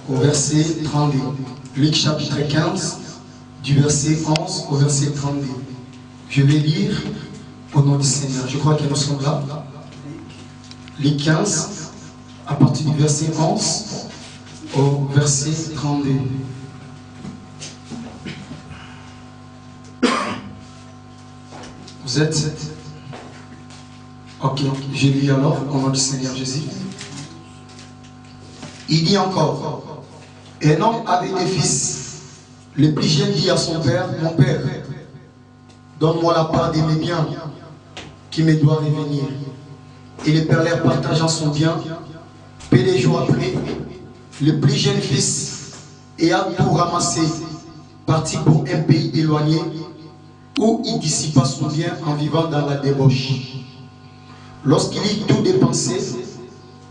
au verset 32. Luc chapitre 15, du verset 11 au verset 32. Je vais lire au nom du Seigneur. Je crois que nous sommes là. Luc 15, à partir du verset 11 au verset 32. Vous êtes... Ok, je lis alors au nom du Seigneur Jésus. Il dit encore, un homme avait des fils. Le plus jeune dit à son père, mon père, donne-moi la part de mes biens qui me doit revenir. Et le père leur partageant son bien. Peu de jours après, le plus jeune fils ayant tout ramassé, partit pour un pays éloigné où il dissipa son bien en vivant dans la débauche. Lorsqu'il eut tout dépensé,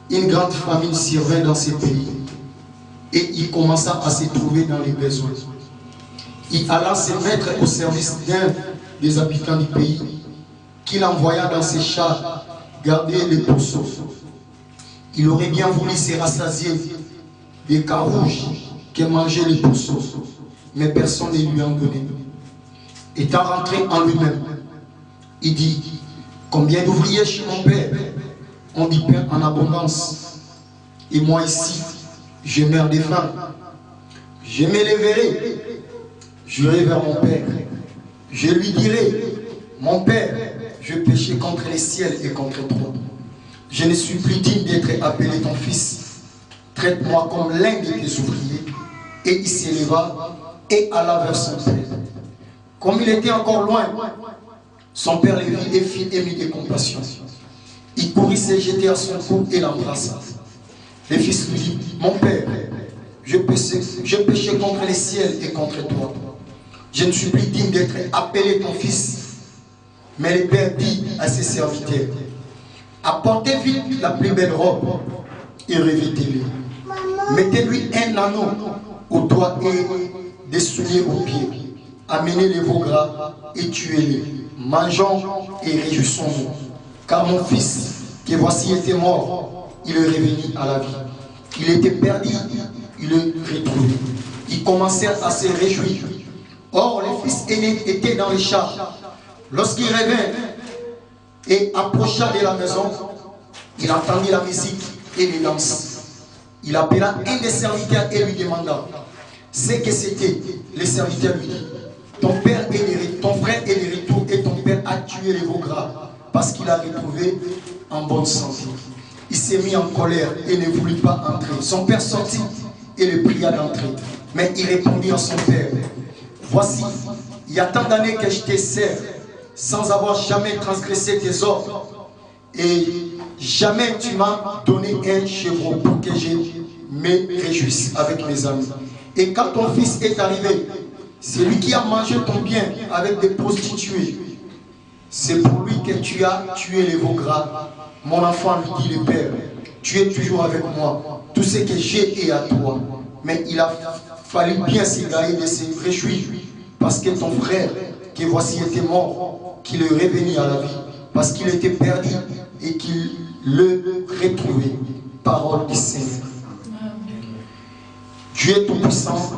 une grande famine survint dans ce pays et il commença à se trouver dans les besoins. Il alla se mettre au service d'un des habitants du pays qu'il envoya dans ses chars garder les pourceaux. Il aurait bien voulu se rassasier des carouges que mangeaient les pourceaux, mais personne ne lui en donnait. Étant rentré en lui-même, il dit, combien d'ouvriers chez mon père ont du pain en abondance, et moi ici, je meurs de faim. Je m'élèverai, j'irai vers mon père. Je lui dirai, mon père, je péchais contre les ciels et contre toi. Je ne suis plus digne d'être appelé ton fils. Traite-moi comme l'un de tes ouvriers. Et il s'éleva et alla vers son père. Comme il était encore loin, son père le vit et fit ému de compassion. Il courut se jeter à son cou et l'embrassa. Le fils lui dit, mon père, je péchais contre les ciels et contre toi. Je ne suis plus digne d'être appelé ton fils. Mais le père dit à ses serviteurs, apportez vite la plus belle robe et revêtez-le. Mettez-lui un anneau au doigt et des souliers aux pieds. Amenez les veaux gras et tuez-les. Mangeons et réjouissons-nous. Car mon fils, que voici était mort, il est revenu à la vie. Il était perdu, il est retrouvé. Ils commencèrent à se réjouir. Or, le fils aîné était dans les chars. Lorsqu'il revint et approcha de la maison, il entendit la musique et les danses. Il appela un des serviteurs et lui demanda ce que c'était. Le serviteur lui dit, ton frère est de retour et ton père a tué les veaux gras parce qu'il a retrouvé en bonne santé. Il s'est mis en colère et ne voulut pas entrer. Son père sortit et le pria d'entrer. Mais il répondit à son père, voici, il y a tant d'années que je te sers sans avoir jamais transgressé tes ordres. Et jamais tu m'as donné un chevreau pour que je me réjouisse avec mes amis. Et quand ton fils est arrivé, c'est lui qui a mangé ton bien avec des prostituées. C'est pour lui que tu as tué les veaux gras. Mon enfant, lui dit le père, tu es toujours avec moi. Tout ce que j'ai est à toi. Mais il a fallu bien s'égarer de se réjouir parce que ton frère, que voici était mort, qu'il est revenu à la vie, parce qu'il était perdu et qu'il le retrouvait. Parole du Seigneur. Dieu est tout-puissant.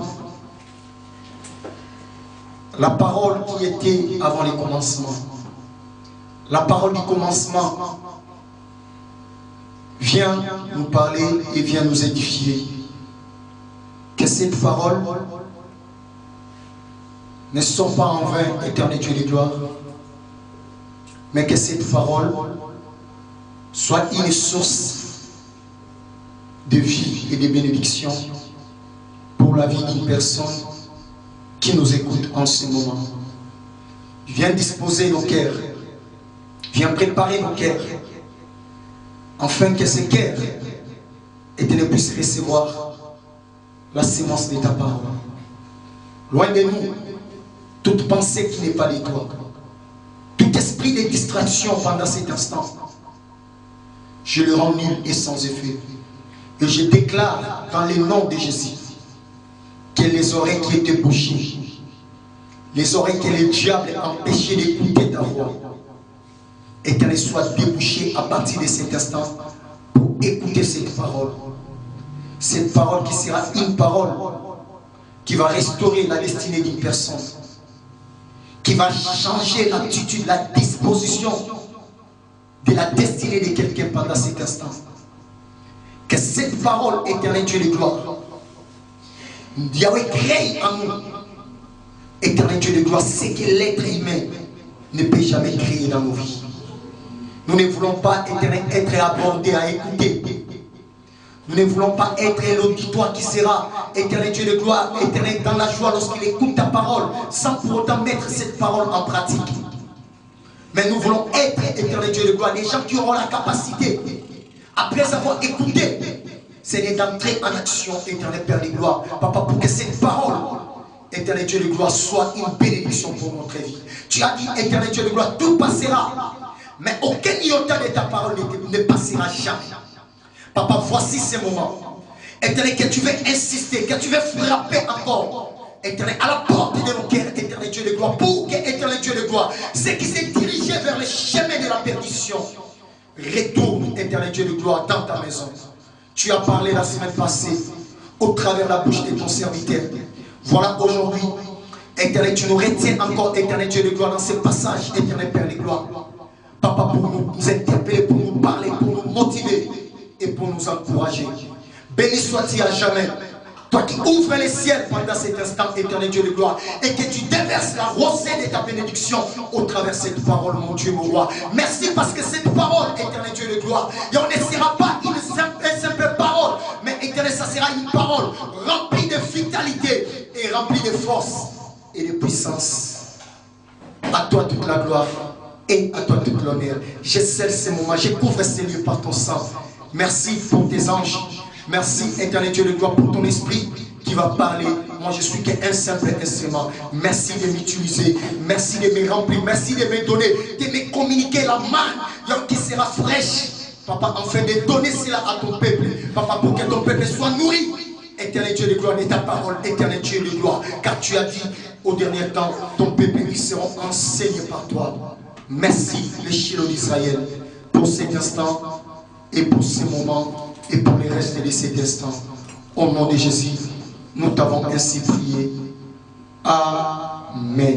La parole qui était avant le commencement. La parole du commencement vient nous parler et vient nous édifier. Que cette parole ne soit pas en vain, éternel Dieu de gloire, mais que cette parole soit une source de vie et de bénédiction pour la vie d'une personne qui nous écoute en ce moment. Viens disposer nos cœurs, viens préparer nos cœurs, afin que ces cœurs éternel puissent recevoir la sémence de ta parole. Loin de nous toute pensée qui n'est pas de toi, tout esprit de distraction pendant cet instant, je le rends nul et sans effet. Et je déclare dans le nom de Jésus que les oreilles qui étaient bouchées, les oreilles que le diable a empêché d'écouter ta voix, et qu'elles soient débouchées à partir de cet instant pour écouter cette parole. Cette parole qui sera une parole qui va restaurer la destinée d'une personne, qui va changer l'attitude, la disposition de la destinée de quelqu'un pendant cet instant. Que cette parole, éternel Dieu de gloire, Yahweh crée en nous, éternel Dieu de gloire, c'est que l'être humain ne peut jamais créer dans nos vies. Nous ne voulons pas être abordés à écouter. Nous ne voulons pas être l'auditoire qui sera, éternel Dieu de gloire, éternel dans la joie lorsqu'il écoute ta parole, sans pour autant mettre cette parole en pratique. Mais nous voulons être, éternel Dieu de gloire, les gens qui auront la capacité, après avoir écouté, c'est d'entrer en action, éternel Père de gloire. Papa, pour que cette parole, éternel Dieu de gloire, soit une bénédiction pour notre vie. Tu as dit, éternel Dieu de gloire, tout passera. Mais aucun iota de ta parole ne passera jamais. Papa, voici ces moments. Éternel, que tu veux insister, que tu veux frapper encore. Éternel, à la porte de nos cœurs, éternel Dieu de gloire. Pour que, éternel Dieu de gloire, ceux qui s'est dirigé vers le chemin de la perdition, retourne, éternel Dieu de gloire, dans ta maison. Tu as parlé la semaine passée, au travers la bouche de ton serviteur. Voilà aujourd'hui, éternel, tu nous retiens encore, éternel Dieu de gloire, dans ce passage, éternel Père de gloire. Papa, pour nous interpeller, pour nous parler, pour nous motiver et pour nous encourager. Béni sois-tu à jamais. Toi qui ouvres les ciels pendant cet instant, éternel Dieu de gloire, et que tu déverses la rosée de ta bénédiction au travers de cette parole, mon Dieu, mon roi. Merci parce que cette parole, éternel Dieu de gloire, et on ne sera pas une simple parole, mais éternel, ça sera une parole remplie de vitalité et remplie de force et de puissance. À toi toute la gloire et à toi toute l'honneur. Je scelle ces moments, je couvre ces lieux par ton sang. Merci pour tes anges. Merci, éternel Dieu de gloire, pour ton esprit qui va parler. Moi, je suis qu'un simple instrument. Merci de m'utiliser. Merci de me remplir. Merci de me donner, de me communiquer la main qui sera fraîche. Papa, enfin de donner cela à ton peuple. Papa, pour que ton peuple soit nourri. Éternel Dieu de gloire, de ta parole, éternel Dieu de gloire. Car tu as dit au dernier temps, ton peuple, ils seront enseignés par toi. Merci, les Shiloh d'Israël, pour cet instant et pour ces moments. Et pour le reste de cet instant, au nom de Jésus, nous t'avons ainsi prié. Amen.